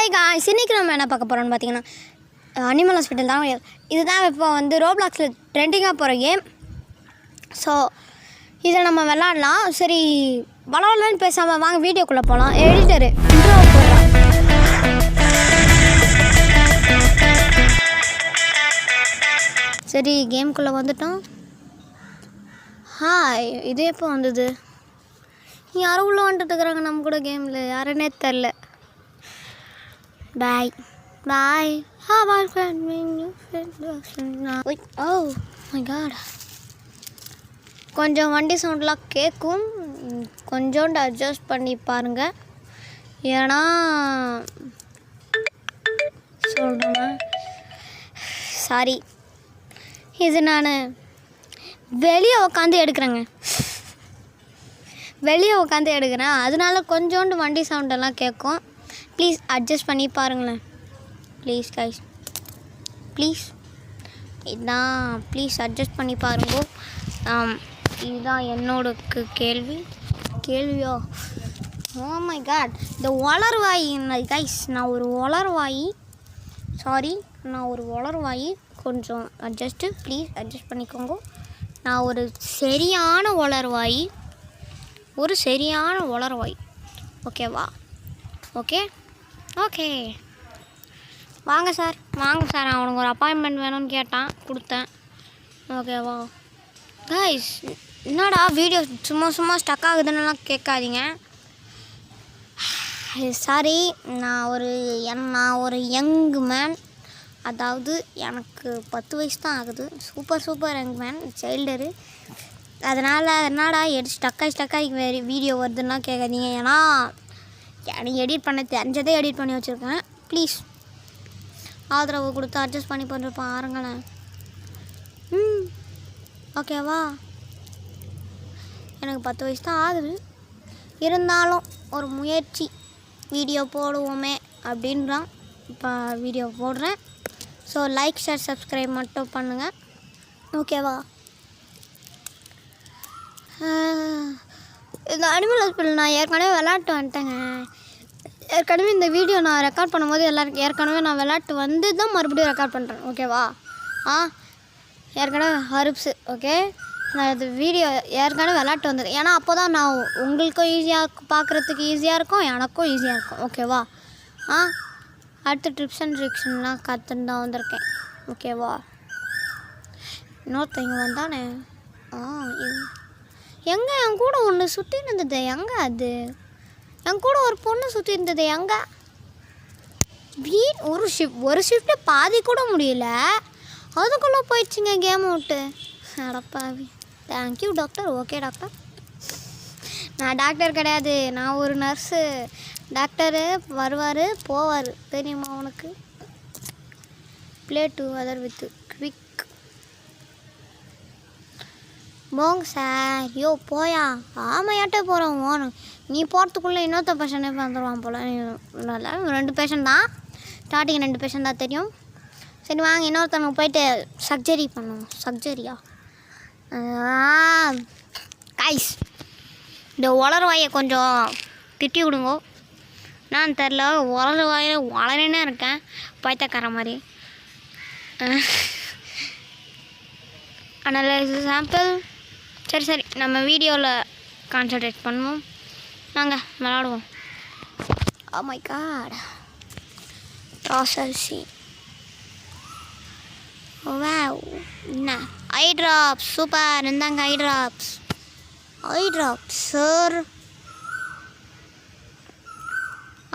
Hi guys, இன்னைக்கு நம்ம என்ன பார்க்க போகிறோம்னு பார்த்தீங்கன்னா அனிமல் ஹாஸ்பிட்டல் தான். இதுதான் இப்போ வந்து ரோப்ளாக்ஸில் ட்ரெண்டிங்காக போகிற கேம். ஸோ இதை நம்ம விளாட்லாம். சரி, விளாட்லான்னு பேசாமல் வாங்க வீடியோக்குள்ளே போகலாம். எடிட்டரு இன்ட்ரோ போடுறான். சரி, கேமுக்குள்ளே வந்துட்டோம். ஹாய், இது எப்போ வந்தது? யாரும் உள்ளே வந்துட்டு இருக்கிறாங்க நம்ம கூட கேமில், யாருன்னே தெரில. Bye. Bye. How about friend when you wait. Oh my god. கொஞ்சம் வண்டி சவுண்ட்லாம் கேட்கும், கொஞ்சோண்டு அட்ஜஸ்ட் பண்ணி பாருங்கள். ஏன்னா சொல்கிறேன், சாரி, இது நான் வெளியே உட்காந்து எடுக்கிறேன், அதனால கொஞ்சோண்டு வண்டி சவுண்டெல்லாம் கேட்கும். ப்ளீஸ் அட்ஜஸ்ட் பண்ணி பாருங்களேன், ப்ளீஸ் கைஸ், ப்ளீஸ். இதுதான், ப்ளீஸ் அட்ஜஸ்ட் பண்ணி பாருங்க. இதுதான் என்னோட கேள்வியோ. ஓ மை காட், இந்த வளர்வாய் கைஸ், நான் ஒரு வளர்வாய், கொஞ்சம் ப்ளீஸ் அட்ஜஸ்ட் பண்ணிக்கோங்க. நான் ஒரு சரியான வளர்வாய், ஓகேவா? ஓகே வாங்க சார். அவனுக்கு ஒரு அப்பாயின்மெண்ட் வேணும்னு கேட்டான், கொடுத்தேன். ஓகேவா கைஸ்? என்னடா வீடியோ சும்மா ஸ்டக் ஆகுதுன்னெலாம் கேட்காதீங்க. சாரி, நான் ஒரு யங் மேன், அதாவது எனக்கு 10 வயசு தான் ஆகுது. சூப்பர் யங் மேன், சைல்டரு. அதனால் என்னடா ஸ்டக்காகி வீடியோ வருதுன்னா கேட்காதீங்க. ஏன்னா எனக்கு எடிட் பண்ண தெரிஞ்சதே எடிட் பண்ணி வச்சுருக்கேன். ப்ளீஸ் ஆதரவு கொடுத்து அட்ஜஸ்ட் பண்ணி பாருங்களேன். ஓகேவா? எனக்கு 10 வயசு தான் ஆகுது, இருந்தாலும் ஒரு முயற்சி, வீடியோ போடுவோமே அப்படின்றான். இப்போ வீடியோ போடுறேன். ஸோ லைக், ஷேர், சப்ஸ்கிரைப் மட்டும் பண்ணுங்கள், ஓகேவா? இந்த அனிமல் ஹாஸ்பிட்டல் நான் ஏற்கனவே விளாட்டு வந்துட்டேங்க. ஏற்கனவே இந்த வீடியோ நான் ரெக்கார்ட் பண்ணும்போது ஏற்கனவே நான் விளாட்டு வந்து தான் மறுபடியும் ரெக்கார்ட் பண்ணுறேன், ஓகேவா? ஏற்கனவே ஹர்ப்ஸு, ஓகே. நான் இது வீடியோ ஏற்கனவே விளாட்டு வந்தது. ஏன்னா அப்போ தான் நான் உங்களுக்கும் ஈஸியாக பார்க்குறதுக்கு ஈஸியாக இருக்கும், எனக்கும் ஈஸியாக இருக்கும், ஓகேவா? அடுத்து ட்ரிப்ஸ் அண்ட் ட்ரிக்ஸ்லாம் கற்றுன்னு தான் வந்திருக்கேன், ஓகேவா? இன்னொருத்தங்க வந்தானே, எங்கே என் கூட ஒன்று சுற்றி இருந்தது, எங்கே அது? என் கூட ஒரு பொண்ணு சுற்றி இருந்தது, எங்கே? ஒரு ஷிஃப்ட்டு பாதி கூட முடியல, அதுக்குள்ளே போயிடுச்சுங்க கேம் விட்டு. அடப்பாவி. Thank you doctor. Okay doctor. நான் டாக்டர் கிடையாது, நான் ஒரு நர்ஸு. டாக்டரு வருவார் போவார், தெரியுமா உனக்கு? Play to other with quick. போங்க சார். போயா? ஆமையாட்டே போகிறோம். ஓனும் நீ போகிறதுக்குள்ளே இன்னொருத்த பேஷண்டே வந்துடுவான் போல். நல்லா 2 பேஷண்ட் தான், ஸ்டார்டிங் 2 பேஷண்ட் தான் தெரியும். சரி வாங்க, இன்னொருத்தவங்க போயிட்டு சர்ஜரி பண்ணுவோம். சர்ஜரியா? கைஸ், இந்த வளர்வாயை கொஞ்சம் திட்டி விடுங்க. நான் தெரில, வளரேன்னே இருக்கேன், பைத்தக்கார மாதிரி. Analyse sample. சரி, நம்ம வீடியோவில் கான்சன்ட்ரேட் பண்ணுவோம். நாங்கள் விளாடுவோம். Oh my god, processing. Wow, என்ன ஐ ட்ராப்ஸ், சூப்பர். இருந்தாங்க eye drops sir,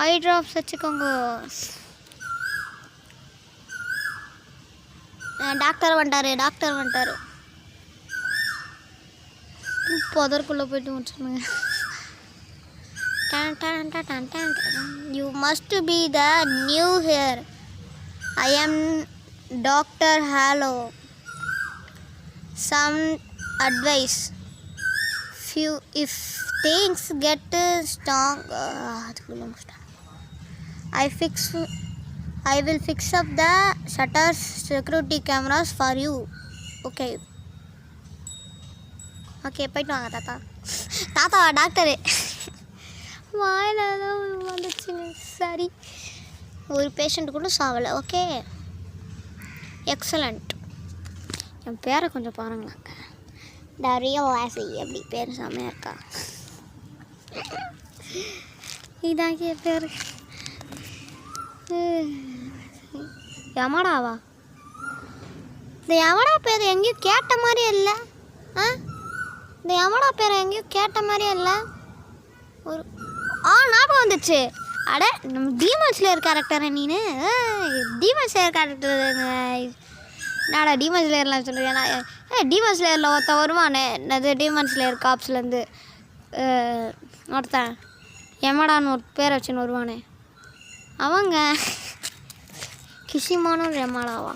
eye drops வச்சுக்கோங்க. டாக்டர் வந்துட்டாரு. புதற்குள்ளே போய்ட்டு முடிச்சுடுங்க. You must be the new here. I am Dr. Hello. Some advice. If things get strong, I will fix up the shutters, security cameras for you. Okay, போய்ட்டு வாங்க தாத்தா doctor. வாயில் வந்துச்சுங்க. சரி, ஒரு பேஷண்ட் கூட சாவலை. Okay, excellent. என் பேரை கொஞ்சம் பாருங்களாங்க. டரியோ வாசி எப்படி பேர் செம்மையாக இருக்கா. இதாங்க என் பேர். யமடாவா? இந்த யமடா பேர் எங்கேயும் கேட்ட மாதிரியே இல்லை. இந்த யமடா பேர் எங்கேயும் கேட்ட மாதிரியே இல்லை. ஒரு ஞாபகம் வந்துச்சு. அட, நம்ம டீமன் ஸ்லேயர் கேரக்டரை நீனு. டீமன் ஸ்லேயர் கேரக்டர் என்னடா டீமன் ஸ்லேயர்லாம் சொல்கிறேன். டீமன் ஸ்லேயரில் ஒருத்தன் வருவானே, அது டீமன் ஸ்லேயர் காப்ஸ்லேருந்து ஒருத்தன் யமடான்னு ஒரு பேரை வச்சுன்னு வருவானே, அவங்க கிஷிமானு யமடாவா?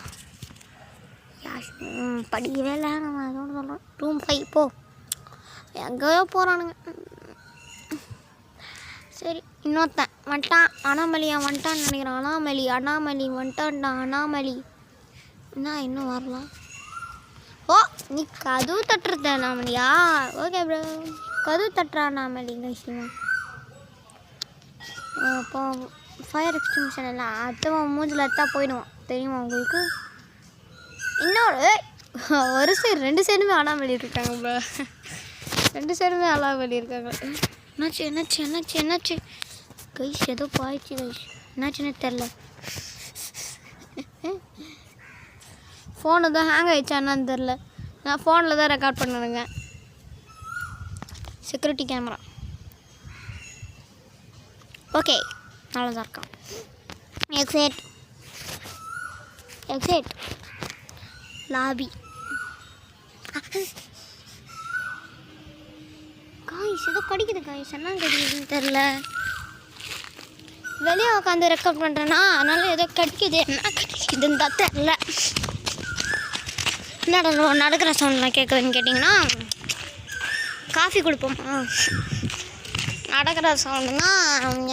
படிக்கவே இல்லை. நம்ம அதோட சொல்கிறோம். ரூம் 5 போ. எங்கேயோ போகிறானுங்க. சரி, இன்னொருத்தன் வந்துட்டான். அனாமலியா வந்துட்டான்னு நினைக்கிறேன். அனாமலி வந்துட்டான்டா. அனாமலி என்ன இன்னும் வரலாம்? ஓ, நீ கதவு தட்டுறது அனாமலியா? ஓகே ப்ரோ, கதவு தட்டுற அனாமலி விஷயமா. இப்போ ஃபயர் எக்ஸ்டிங்ஷன் எல்லாம் அடுத்தவன் மூஞ்சில் எடுத்தால் போயிடுவான், தெரியுமா உங்களுக்கு? இன்னொரு ஒரு சைடு 2 சைடுமே அனாமலி இருக்காங்க ப்ரோ. 2 சைடுமே அனாமலி இருக்காங்க. என்னாச்சு கைஸ்? ஏதோ பாய்ச்சி கைஸ். என்னாச்சுன்னு தெரில. ஃபோனு தான் ஹேங் ஆகிடுச்சா என்னன்னு தெரில. நான் ஃபோனில் தான் ரெக்கார்ட் பண்ணணுங்க. செக்யூரிட்டி கேமரா ஓகே, நல்லா தான் இருக்கான். Excite lobby. காய்ஸ் ஏதோ கடிக்குது காய்ஸ். என்ன கடிக்குதுன்னு தெரில. வெளியே உட்காந்து ரெக்கார்ட் பண்ணுறேன்னா அதனால ஏதோ கடிக்குது. என்ன கடிக்குதுன்னு தான் தெரில. என்னடா நடக்கிற சவுண்ட்லாம் கேட்குதுன்னு கேட்டிங்கன்னா, காஃபி கொடுப்போமா? நடக்கிற சவுண்டுன்னா,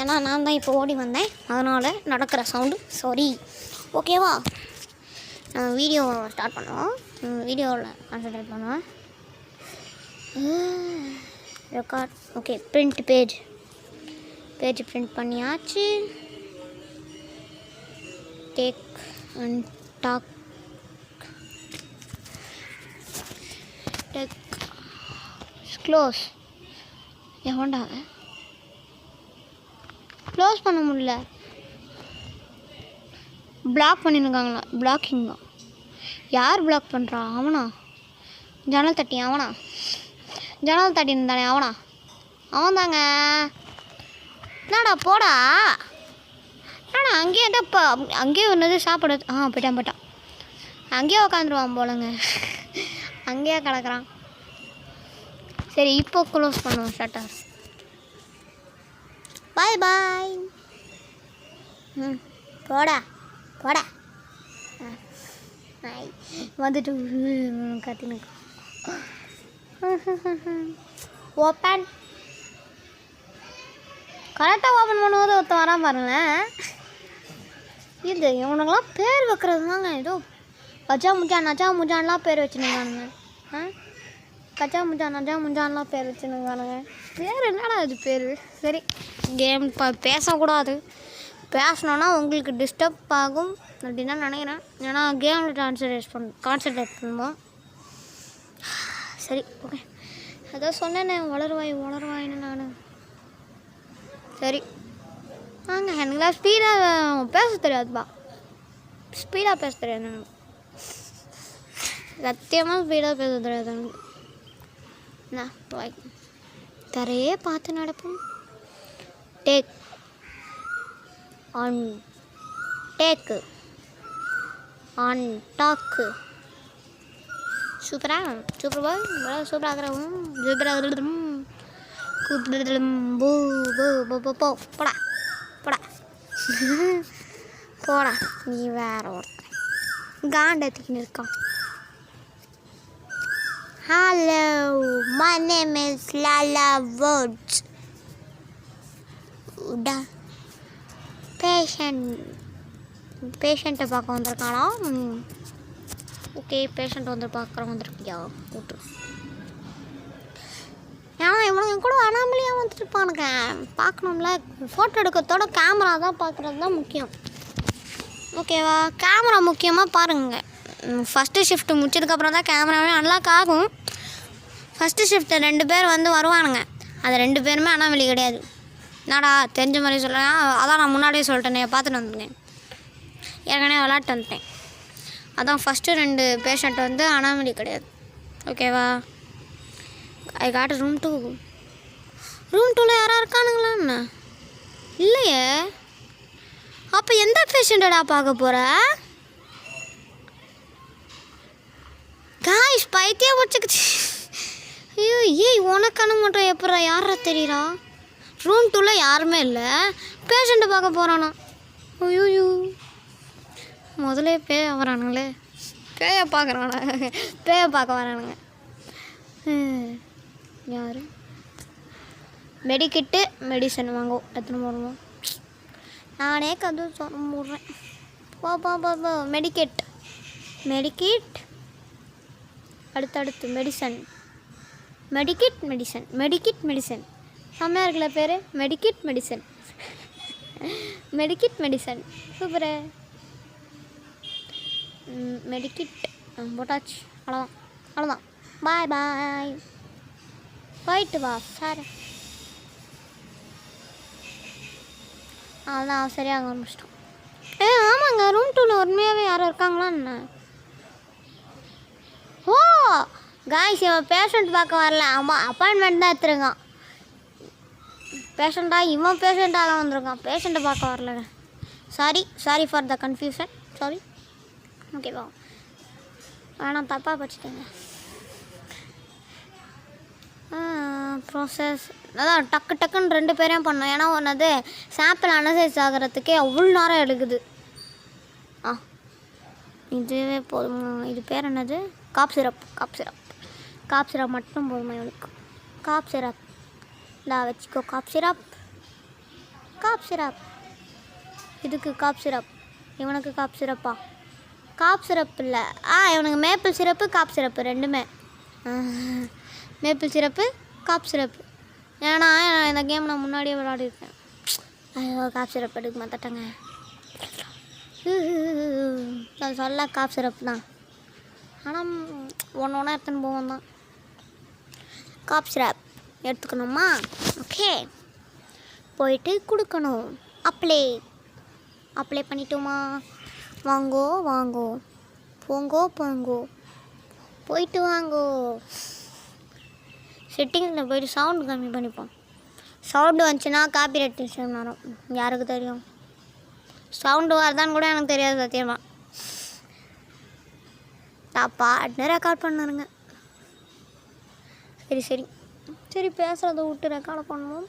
ஏன்னா நான் தான் இப்போ ஓடி வந்தேன், அதனால் நடக்கிற சவுண்டு. சாரி, ஓகேவா? வீடியோ ஸ்டார்ட் பண்ணுவோம். வீடியோவில் கான்சன்ட்ரேட் பண்ணுவேன். Record okay. Print page print பண்ணியாச்சு. Take and talk. Take close. எவன்டா க்ளோஸ் பண்ண முடியல. பிளாக் பண்ணியிருக்காங்களா? பிளாக்கிங்கா? யார் பிளாக் பண்ணுறா? அவனா? ஜன்னல் தட்டி அவனா? ஜன்னல் தட்டி இருந்தானே அவனா? அவன் தாங்க. என்னடா போடா. என்னடா அங்கேயே தான் இப்போ அங்கேயே ஒன்று சாப்பிட போயிட்டான். அங்கேயே உக்காந்துருவான் போலங்க. அங்கேயே கிடக்குறான். சரி, இப்போ க்ளோஸ் பண்ணுவோம் ஷட்டர். பாய். போடா வந்துட்டு கத்தினுக்கு. ஓப்பன். கரெக்டாக ஓப்பன் பண்ணும்போது ஒருத்தன் வரான் பாருங்களேன். இது இவனுங்களாம் பேர் வைக்கிறது தாங்க. ஏதோ கச்சா முஜான் நச்சா முஜான்லாம் பேர் வச்சுனுங்கானுங்க. கச்சா முஜான் நச்சா முஜான்லாம் பேர் வச்சுனுங்கானுங்க. பேர் என்னடா அது பேர்? சரி, கேம் பேசக்கூடாது. பேசணுன்னா உங்களுக்கு டிஸ்டர்ப் ஆகும் அப்படின்னு தான் நினைக்கிறேன். ஏன்னா கேமில் கான்சன்ட்ரேட் பண்ணுவோம். சரி, ஓகே. அதான் சொன்னேன்னே வளருவாயின்னு நான். சரி வாங்க. எனக்குலாம் ஸ்பீடாக பேச தெரியாதுப்பா. ஸ்பீடாக பேச தெரியாது எனக்கு. சத்தியமாக ஸ்பீடாக பேச தெரியாது எனக்கு. என்ன தரையே பார்த்து நடப்போம். Take on take on talk. Super boy. சூப்பராக போடா. நீ வேற ஒருத்தன் காண்டத்துக்கு இருக்கான். Hello, my name is Lala Woods. பேஷண்ட்டை பார்க்க வந்திருக்கானா? ஓகே, பேஷண்ட் வந்திருக்கியா? கூட்டு. ஏன்னா இவனுங்க கூட அனாமலியாக வந்துருப்பானுங்க. பார்க்கணும்ல. ஃபோட்டோ எடுக்கிறதோட கேமரா தான் பார்க்குறது தான் முக்கியம். ஓகேவா? கேமரா முக்கியமாக பாருங்கள். ஃபஸ்ட்டு ஷிஃப்ட் முடிச்சதுக்கப்புறம் தான் கேமராவே அன்லாக் ஆகும். ஃபஸ்ட்டு ஷிஃப்ட்டு 2 பேர் வந்து வருவானுங்க. அது 2 பேருமே அண்ணாமலை கிடையாது. என்னடா தெரிஞ்ச மாதிரி சொல்ல, அதான் நான் முன்னாடியே சொல்லிட்டேனே, பார்த்துட்டு வந்துட்டேன், ஏற்கனவே விளாட்டு வந்துட்டேன். அதான் ஃபஸ்ட்டு 2 பேஷண்ட் வந்து அண்ணாமலை கிடையாது. ஓகேவா? I got room 2. ரூம் 2ல் யாராக இருக்கானுங்களா என்ன? இல்லையே. அப்போ எந்த பேஷண்ட்டடா பார்க்க போகிற? காய்ஸ் பைத்தியம் முடிச்சுக்கிச்சு. ஐயோ ஏய் உனக்கான மட்டும் எப்படா யாரா தெரியுறா? ரூம் 2ல் யாருமே இல்லை, பேஷண்ட்டை பார்க்க போகிறானா? ஐயோ முதலே பேய வரானுங்களே, பேயை பார்க்க வரானுங்க. யார்? மெடிக்கிட்டு மெடிசன் வாங்குவோம். எத்தனை போடுவோம்? நானே கது சொல்ல போடுறேன். போ மெடிக்கிட் அடுத்தடுத்து மெடிக்கிட் மெடிசன் செம்மையாக இருக்குல்ல பேர்? Med kit medicine super. மெடிக்கிட் போட்டாச்சு. அவ்வளோதான். பாய் போயிட்டு வா சார். அதான் சரியாக ஆரம்பிச்சிட்டோம். ஆமாங்க, ரூம் 2ல் உண்மையாகவே யாரும் இருக்காங்களா என்ன? ஓ காய்ஸ், இவன் பேஷண்ட் பார்க்க வரல, ஆமாம் அப்பாயின்மெண்ட் தான் எடுத்துருக்கான். இவன் பேஷண்ட்டாக தான் வந்திருக்கான், பேஷண்ட்டை பார்க்க வரலங்க. Sorry for the confusion. Sorry. ஓகேவா? வேணாம், தப்பாக படிச்சுட்டேங்க. ப்ராசஸ் அதான் டக்குன்னு 2 பேரையும் பண்ணோம். ஏன்னா ஒன்றது சாம்பிள் அனலைஸ் ஆகிறதுக்கே அவ்வளோ நேரம் எடுக்குது. இதுவே போதுமா? இது பேர் என்னது? காப் சிரப் மட்டும் போதுமா இவனுக்கு? காப் சிரப் நான் வச்சுக்கோ. காப் சிரப் இதுக்கு காப் சிரப், இவனுக்கு காப் சிரப்பா? காப் சிரப் இல்லை, இவனுக்கு மேப்பிள் சிரப்பு காப் சிரப்பு ரெண்டுமே. மேப்பிள் சிரப்பு காப் சிரப்பு. ஏன்னா இந்த கேம் நான் முன்னாடியே விளையாடிருக்கேன். ஐயோ காப் சிரப் எடுக்க மாட்டேங்க. நான் சொல்ல காப் சிரப் தான், ஆனால் ஒன்றா எடுத்துன்னு போவோம் தான். காப் சிரப் எடுத்துக்கணுமா? ஓகே, போயிட்டு கொடுக்கணும். அப்ளை பண்ணிட்டோமா? வாங்கோ போங்கோ போயிட்டு வாங்கோ. செட்டிங்ஸில் போய்ட்டு சவுண்டு கம்மி பண்ணிப்போம். சவுண்டு வந்துச்சுன்னா காப்பிரைட் விஷயம் வரும். யாருக்கு தெரியும்? சவுண்டு வரதான்னு கூட எனக்கு தெரியாது சத்தியமாக. பாட்டுன்னு ரெக்கார்ட் பண்ணுறேங்க. சரி பேசுகிறத விட்டு ரெக்கார்ட் பண்ணுவோம்.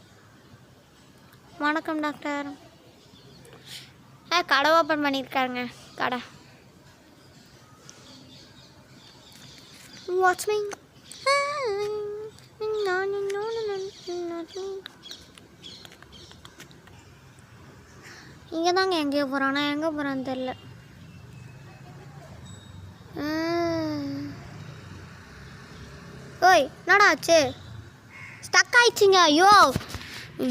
வணக்கம் டாக்டர். கடை ஓப்பன் பண்ணியிருக்காருங்க. கடை வாட்ச்மேன். இங்கே தாங்க எங்கேயோ போகிறானா, எங்கே போகிறான்னு தெரில. ஓய் என்னடா ஆச்சு? ஸ்டக் ஆயிடுச்சுங்க. ஐயோ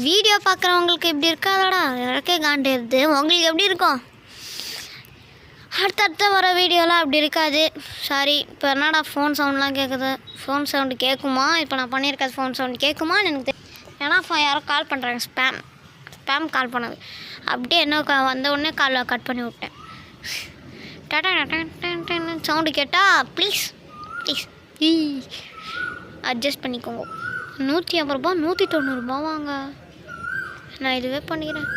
வீடியோ பார்க்குறவங்களுக்கு இப்படி இருக்காதாடா, எனக்கே காண்டேருது. உங்களுக்கு எப்படி இருக்கும்? அடுத்தடுத்த வர வீடியோலாம் அப்படி இருக்காது. சாரி. இப்போ என்னடா ஃபோன் சவுண்ட்லாம் கேட்குது? ஃபோன் சவுண்டு கேட்குமா? இப்போ நான் பண்ணியிருக்காது ஃபோன் சவுண்டு கேட்குமான்னு எனக்கு தெரியும். ஏன்னா யாரோ கால் பண்ணுறாங்க, ஸ்பேம் கால் பண்ணது. அப்படியே என்ன வந்த உடனே கால் கட் பண்ணி விட்டேன். சவுண்டு கேட்டால் ப்ளீஸ் அட்ஜஸ்ட் பண்ணிக்கோங்க. 150 ரூபா 190 வாங்க. நான் இதுவே பண்ணிக்கிறேன்.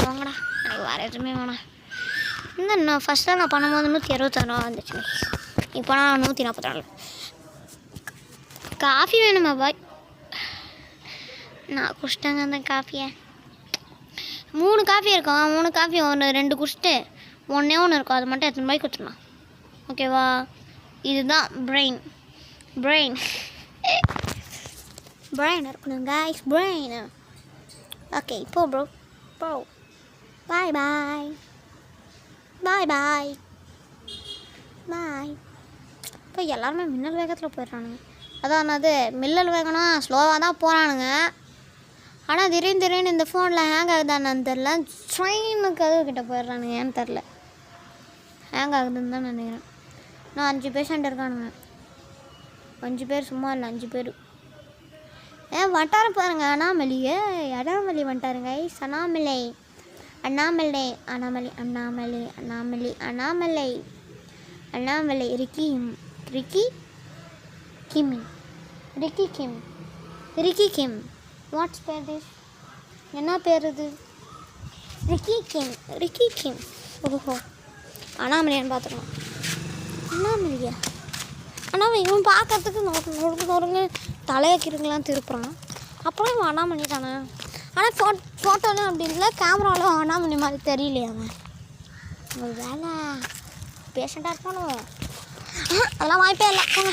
வாங்கடா, எனக்கு வேறு எதுவுமே வேணாம். நான் ஃபஸ்ட்டாக நான் பண்ணும்போது 166 ரூபா வந்துச்சு. இப்போ நான் 144. காஃபி வேணுமா பாய்? நான் குடிச்சிட்டேங்க அந்த காஃபியை. 3 காஃபி இருக்கும். 3 காஃபி 2 குடிச்சிட்டு ஒன்று இருக்கும், அது மட்டும் எத்தனை ரூபாய்க்கு கொடுத்துடலாம். ஓகேவா? இதுதான் பிரெயின் இருக்கணும் கைஸ், பிரெயின். ஓகே இப்போ ப்ரோ பாய். இப்போ எல்லாருமே மின்னல் வேகத்தில் போயிடுறானுங்க. அதான் அது மின்னல் வேகம்னா ஸ்லோவாக தான் போகிறானுங்க. ஆனால் திடீர்னு இந்த ஃபோனில் ஹேங் ஆகுதான்னு தெரில. ட்ரெயினுக்காக கிட்ட போயிடுறானுங்க, ஏன்னு தெரில. ஹேங் ஆகுதுன்னு தான் நினைக்கிறேன். நான் 5 பேஷண்ட் இருக்கானுங்க. 5 பேர் சும்மா இல்லை, 5 பேர். வட்டார பாருங்க, அண்ணாமலையே அண்ணாமலை வந்துட்டாருங்க. அண்ணாமலை அண்ணாமலை அண்ணாமலை அண்ணாமலை அண்ணாமலை அண்ணாமலை அண்ணாமலை ரிக்கி ரிக்கி கிமி Ricky Kim Ricky Kim. What's பேர் திஸ்? என்ன பேர் இது? Ricky Kim Ricky Kim. ஓஹோ, அண்ணாமலையான்னு பார்த்துக்கலாம். அண்ணாமலையா? ஆனால் இவன் பார்க்கறதுக்கு நொறுங்க தலையாக்கிருங்களாம் திருப்புறான். அப்புறம் இவன் அண்ணாமலை தானே. ஆனால் ஃபோட்டோலாம் அப்படி இல்லை, கேமராவில் அண்ணாமலை மாதிரி தெரியலையா அவன். ஒரு வேலை பேஷண்ட்டாக இருக்கணும். அதெல்லாம் வாய்ப்பே இல்லை, போங்க.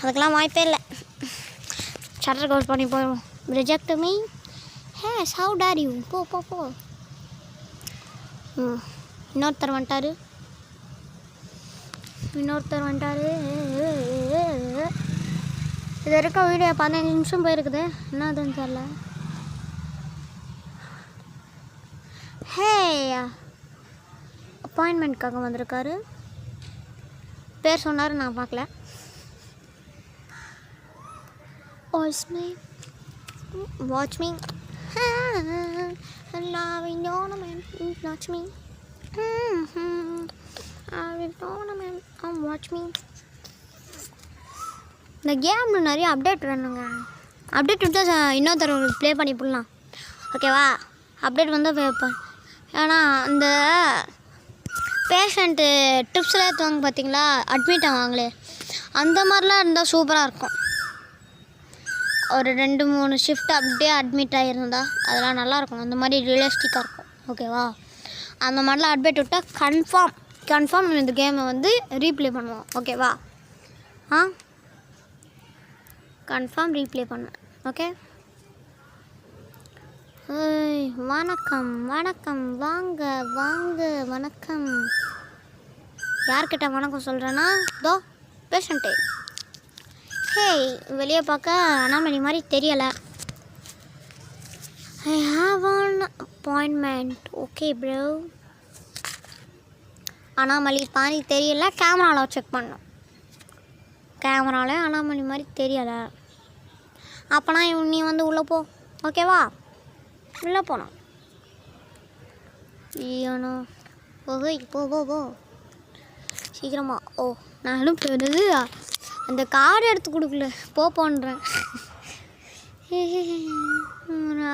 அதுக்கெல்லாம் வாய்ப்பே இல்லை. ஷட்டர் க்ளோஸ் பண்ணி போயிடுவோம். Reject me. How dare you? போ போ போ. இன்னொருத்தர் வந்துட்டார். இது வரைக்கும் வீடியோ 15 நிமிஷம் போயிருக்குது. என்னதுன்னு தெரில. அப்பாயின்மெண்ட்காக வந்திருக்காரு. பேர் சொன்னார், நான் பார்க்கல. Watch me watch me. இந்த கேமில் நிறைய அப்டேட் வேணுங்க. அப்டேட் விட்டு இன்னொருத்தர் ப்ளே பண்ணி போடலாம், ஓகேவா? அப்டேட் வந்து ஏன்னா அந்த பேஷண்ட்டு ட்ரிப்ஸ்லாம் ஏற்றுவாங்க பார்த்தீங்களா, அட்மிட் ஆவாங்களே, அந்த மாதிரிலாம் இருந்தால் சூப்பராக இருக்கும். ஒரு 2-3 ஷிஃப்ட் அப்படியே அட்மிட் ஆகிருந்தா அதெல்லாம் நல்லாயிருக்கும். அந்த மாதிரி ரியலிஸ்டிக்காக இருக்கும், ஓகேவா? அந்த மாதிரிலாம் அப்டேட் விட்டால் கன்ஃபார்ம் இந்த கேமை வந்து ரீப்ளே பண்ணுவோம், ஓகேவா? கன்ஃபார்ம் ரீப்ளே பண்ணுவேன், ஓகே? வணக்கம் வணக்கம், வாங்க வாங்க, வணக்கம். யார்கிட்ட வணக்கம் சொல்கிறேன்னா, தோ பேஷண்ட்டே. வெளியே பார்க்க அண்ணாமலை மாதிரி தெரியலை. I have one appointment. Okay bro. Annamalai மாதிரி தெரியல, கேமராவில் செக் பண்ணோம். கேமராவில் அண்ணாமலை மாதிரி தெரியலை. அப்போனா நீ வந்து உள்ளே போ, ஓகேவா? உள்ளே போனோம். ஐயோண்ணா, ஓஹோ, போ சீக்கிரமா. ஓ, நான் அனுப்புறது அந்த கார்டு எடுத்து கொடுக்கல, போன்றேன்.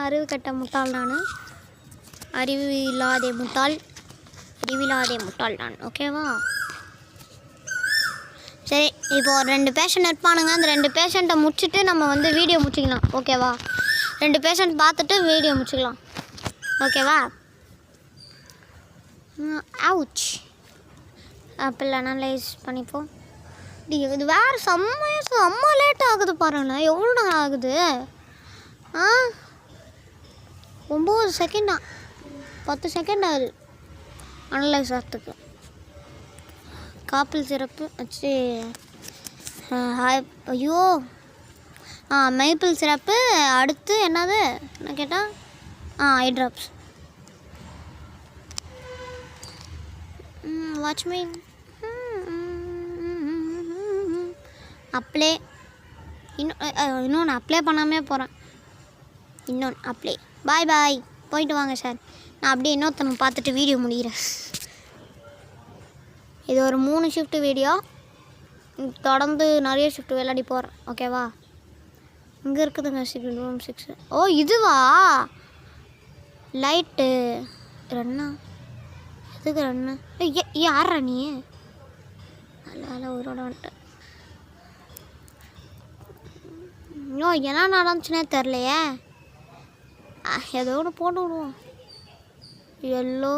அறிவு கட்ட முட்டாள் நான். அறிவு இல்லாத முட்டாள் நான், ஓகேவா? சரி, இப்போ ஒரு 2 பேஷண்ட் இருப்பானுங்க. அந்த 2 பேஷண்ட்டை முடிச்சுட்டு நம்ம வந்து வீடியோ முடிச்சிக்கலாம், ஓகேவா? 2 பேஷண்ட் பார்த்துட்டு வீடியோ முடிச்சிக்கலாம், ஓகேவா? அவுச். ஆப்பிள் அனலைஸ் பண்ணிப்போம். இது வேறு செம்ம லேட் ஆகுது பாருங்களேன். எவ்வளோ நேரம் ஆகுது? 9 செகண்டா? 10 செகண்ட் ஆகுது அனலைஸ் ஆகிறதுக்கு. காப்பிள் சிறப்பு வச்சு ஐயோ மைப்பிள் சிறப்பு. அடுத்து என்னது என்ன கேட்டால் ஐ ட்ராப்ஸ். Watch me. அப்ளே. இன்னொன்று அப்ளை பண்ணாமே போகிறேன். இன்னொன்று அப்ளை. பாய் போயிட்டு வாங்க சார். நான் அப்படியே இன்னொருத்தனை பார்த்துட்டு வீடியோ முடிகிறேன். இது ஒரு 3 ஷிஃப்ட்டு வீடியோ. தொடர்ந்து நிறைய ஷிஃப்ட் விளையாடி போகிறேன், ஓகேவா? இங்கே இருக்குதுங்க ரூம் 6. ஓ, இதுவா லைட்டு ரன்னா? எதுக்கு ரன்னு? யாரா நீ? அதில் உயிரோட வந்துட்டேன். ஐயோ, என்ன நடந்துச்சுன்னே தெரிலையே. ஏதோ ஒன்று போட்டு விடுவோம். எல்லோ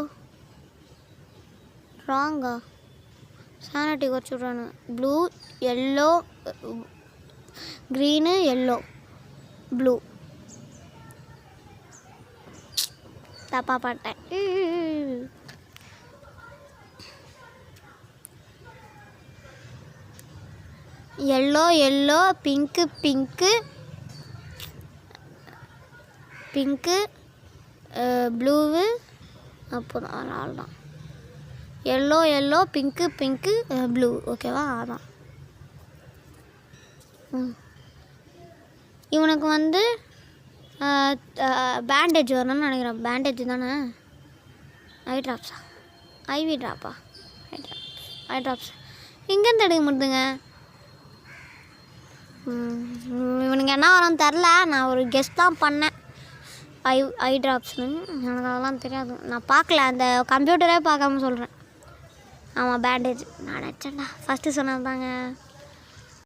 ராங்கா சானிட்டி குறைச்சி விட்றானு. Blue, yellow, green, yellow, blue. தப்பா பாட்டேன். எல்லோ, பிங்க்கு, பிங்க்கு, ப்ளூவு, அப்புறம் ஆள் தான் எல்லோ பிங்க்கு ப்ளூ. ஓகேவா? அதான். இவனுக்கு வந்து பேண்டேஜ் வரணும்னு நினைக்கிறேன். பேண்டேஜ் தானே? ஐ ட்ராப்ஸா? ஐவி ட்ராப்பா? ஐ ட்ராப்ஸ் எங்கேருந்து எடுக்க முடியுதுங்க? இவனுக்கு என்ன வரும்னு தெரில. நான் ஒரு கெஸ்ட் தான் பண்ணேன். ஐ ட்ராப்ஸ்னு எனக்கு அதெல்லாம் தெரியாது. நான் பார்க்கல, அந்த கம்ப்யூட்டரே பார்க்காம சொல்கிறேன். ஆமாம், பேண்டேஜ். நான் நினச்சேன்டா ஃபஸ்ட்டு சொன்னது தாங்க.